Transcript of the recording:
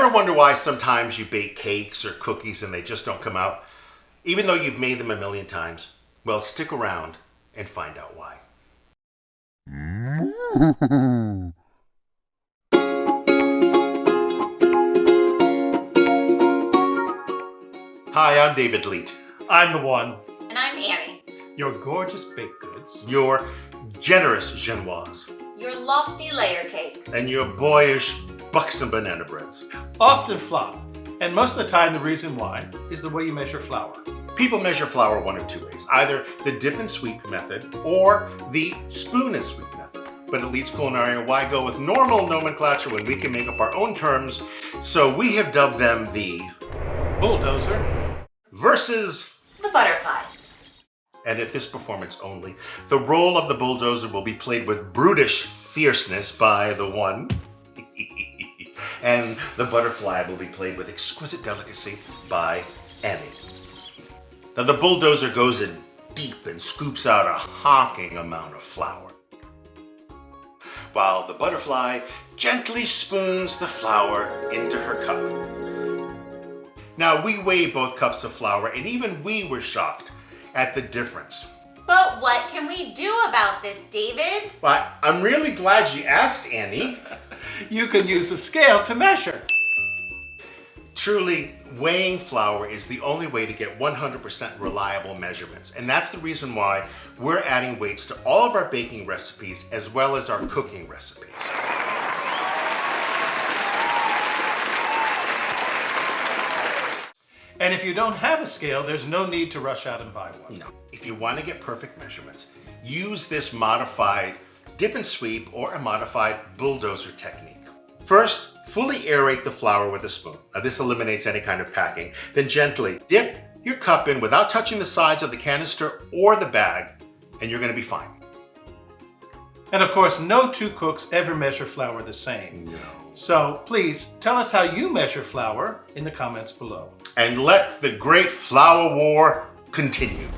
Ever wonder why sometimes you bake cakes or cookies and they just don't come out, even though you've made them a million times? Well, stick around and find out why. Hi, I'm David Leet. I'm the one. And I'm Annie. Your gorgeous baked goods. Your generous genoise. Your lofty layer cakes. And your boyish buxom banana breads. Often flop. And most of the time the reason why is the way you measure flour. People measure flour one of two ways, either the dip and sweep method or the spoon and sweep method. But at Leeds Culinary, why go with normal nomenclature when we can make up our own terms? So we have dubbed them the bulldozer versus the butterfly. And at this performance only, the role of the bulldozer will be played with brutish fierceness by the one, and the butterfly will be played with exquisite delicacy by Annie. Now the bulldozer goes in deep and scoops out a honking amount of flour, while the butterfly gently spoons the flour into her cup. Now we weighed both cups of flour, and even we were shocked at the difference. But what can we do about this, David? Well, I'm really glad you asked, Annie. You can use a scale to measure. Truly, weighing flour is the only way to get 100% reliable measurements. And that's the reason why we're adding weights to all of our baking recipes as well as our cooking recipes. And if you don't have a scale, there's no need to rush out and buy one. No. If you want to get perfect measurements, use this modified dip and sweep or a modified bulldozer technique. First, fully aerate the flour with a spoon. Now this eliminates any kind of packing. Then gently dip your cup in without touching the sides of the canister or the bag, and you're going to be fine. And of course, no two cooks ever measure flour the same. No. So please tell us how you measure flour in the comments below. And let the great flour war continue.